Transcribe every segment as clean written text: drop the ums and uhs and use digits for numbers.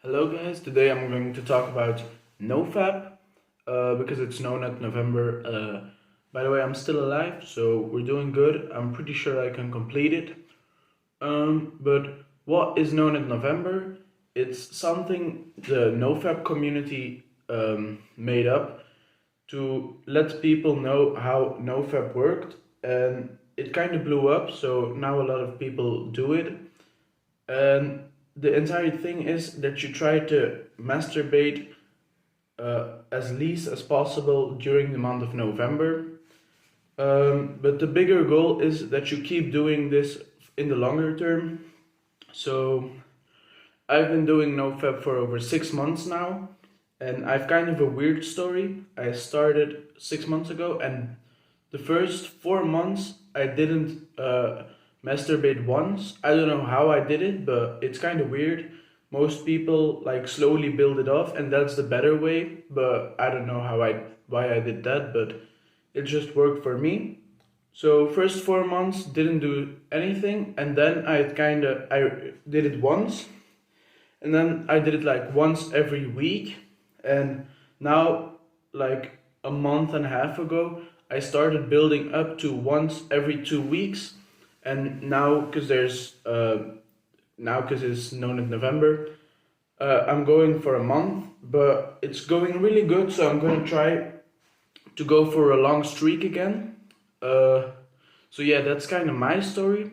Hello guys, today I'm going to talk about NoFap because it's known at November. By the way, I'm still alive, so we're doing good. I'm pretty sure I can complete it. But what is known at November? It's something the NoFap community made up to let people know how NoFap worked, and it kind of blew up, so now a lot of people do it. And the entire thing is that you try to masturbate as least as possible during the month of November. But the bigger goal is that you keep doing this in the longer term. So I've been doing NoFap for over 6 months now, and I've kind of a weird story. I started 6 months ago, and the first 4 months I didn't masturbate once. I don't know how I did it, but it's kind of weird. Most people like slowly build it off, and that's the better way. But I don't know why I did that, but it just worked for me. So first 4 months didn't do anything, and then I did it once, and then I did it like once every week, and now like a month and a half ago I started building up to once every 2 weeks, and now because it's known in November, I'm going for a month, but it's going really good, so I'm gonna try to go for a long streak again. So yeah, that's kind of my story.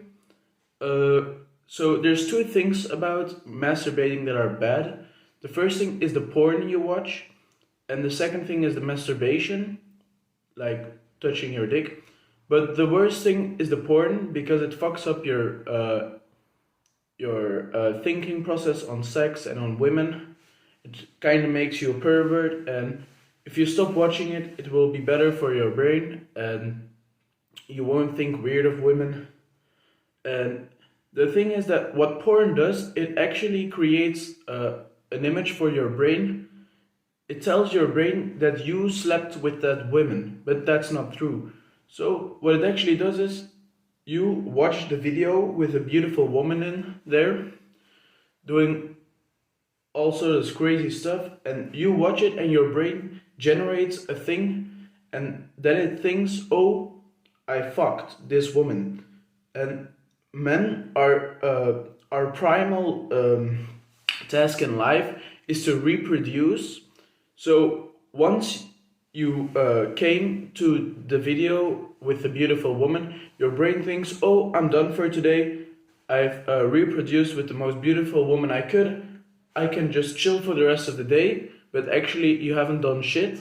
So there's two things about masturbating that are bad. The first thing is the porn you watch, and the second thing is the masturbation, like touching your dick. But the worst thing is the porn because it fucks up your thinking process on sex and on women. It kind of makes you a pervert, and if you stop watching it, it will be better for your brain, and you won't think weird of women. And the thing is that what porn does, it actually creates an image for your brain. It tells your brain that you slept with that woman, but that's not true. So what it actually does is you watch the video with a beautiful woman in there doing all sorts of crazy stuff, and you watch it and your brain generates a thing, and then it thinks, oh, I fucked this woman. And men are our primal task in life is to reproduce. So once you came to the video with a beautiful woman, your brain thinks, oh, I'm done for today. I've reproduced with the most beautiful woman I could. I can just chill for the rest of the day, but actually you haven't done shit.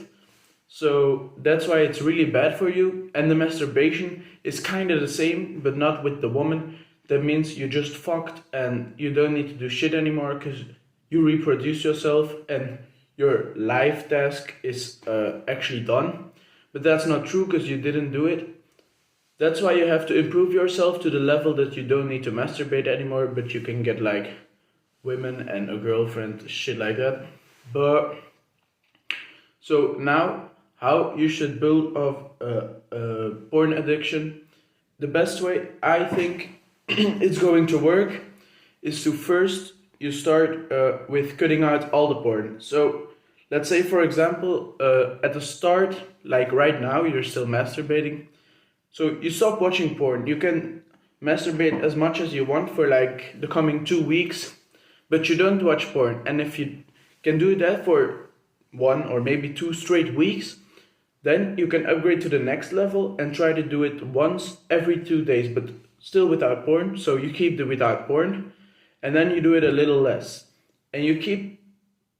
So that's why it's really bad for you. And the masturbation is kind of the same, but not with the woman. That means you just fucked and you don't need to do shit anymore because you reproduce yourself and your life task is actually done. But that's not true because you didn't do it. That's why you have to improve yourself to the level that you don't need to masturbate anymore, but you can get like women and a girlfriend, shit like that. But so now, how you should build off a porn addiction. The best way I think it's going to work is to first you start with cutting out all the porn. So let's say, for example, at the start, like right now, you're still masturbating. So you stop watching porn. You can masturbate as much as you want for like the coming 2 weeks, but you don't watch porn. And if you can do that for 1 or maybe 2 straight weeks, then you can upgrade to the next level and try to do it once every 2 days, but still without porn. So you keep the without porn, and then you do it a little less. And you keep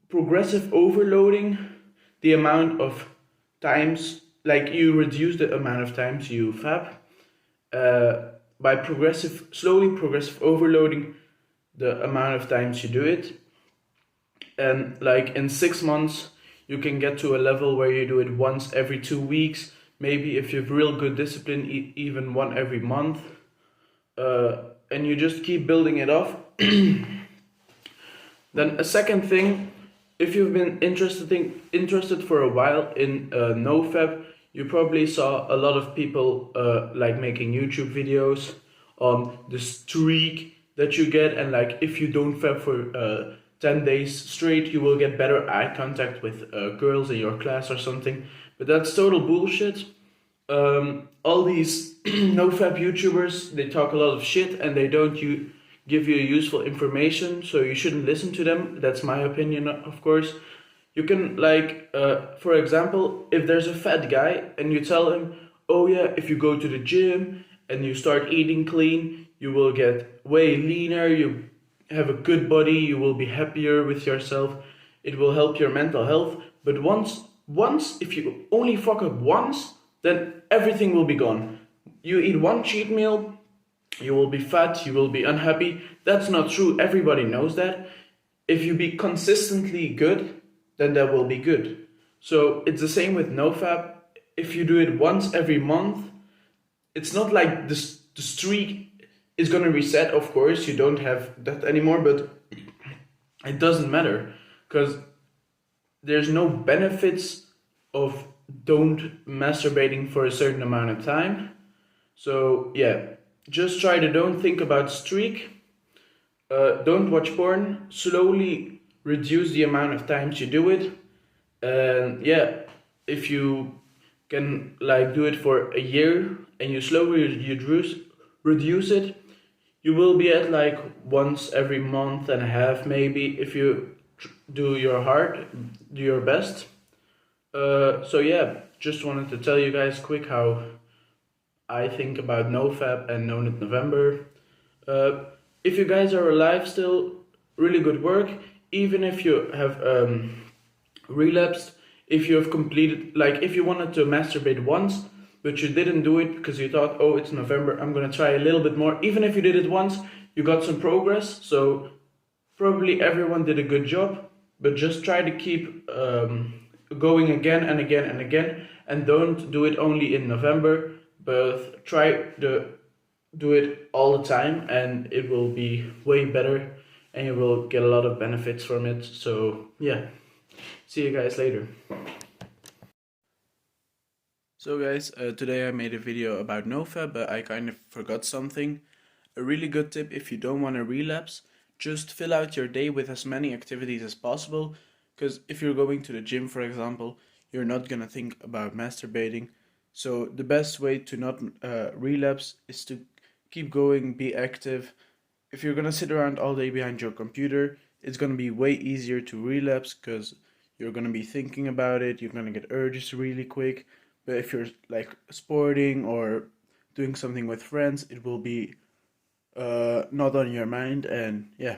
progressive overloading the amount of times, like you reduce the amount of times you fap by slowly progressive overloading the amount of times you do it. And like in 6 months, you can get to a level where you do it once every 2 weeks. Maybe if you have real good discipline, even one every month. And you just keep building it off. Then a second thing, if you've been interested for a while in NoFap, you probably saw a lot of people like making YouTube videos on the streak that you get, and like if you don't fap for 10 days straight you will get better eye contact with girls in your class or something. But that's total bullshit. All these nofap YouTubers, they talk a lot of shit and they don't give you useful information, so you shouldn't listen to them. That's my opinion, of course. You can, like, for example, if there's a fat guy and you tell him, oh yeah, if you go to the gym and you start eating clean, you will get way leaner, you have a good body, you will be happier with yourself, it will help your mental health. But once, if you only fuck up once, then everything will be gone. You eat one cheat meal, you will be fat, you will be unhappy. That's not true, everybody knows that. If you be consistently good, then that will be good. So it's the same with nofap. If you do it once every month, it's not like the streak is gonna reset, of course, you don't have that anymore, but it doesn't matter, because there's no benefits of don't masturbating for a certain amount of time. So yeah, just try to don't think about streak, don't watch porn, slowly reduce the amount of times you do it, and yeah, if you can like do it for a year and you slowly reduce it, you will be at like once every month and a half maybe, if you do your best. So yeah, just wanted to tell you guys quick how I think about nofap and No Nut November. If you guys are alive still, really good work. Even if you have relapsed, if you have completed, like if you wanted to masturbate once, but you didn't do it because you thought, oh, it's November, I'm gonna try a little bit more. Even if you did it once, you got some progress, so probably everyone did a good job, but just try to keep going again and again and again, and don't do it only in November, but try to do it all the time, and it will be way better, and you will get a lot of benefits from it. So yeah, see you guys later. So guys, today I made a video about nofap, but I kind of forgot something. A really good tip if you don't want to relapse, just fill out your day with as many activities as possible, because if you're going to the gym, for example, you're not gonna think about masturbating. So the best way to not relapse is to keep going, be active. If you're gonna sit around all day behind your computer, it's gonna be way easier to relapse because you're gonna be thinking about it, you're gonna get urges really quick. But if you're like sporting or doing something with friends, it will be not on your mind, and yeah.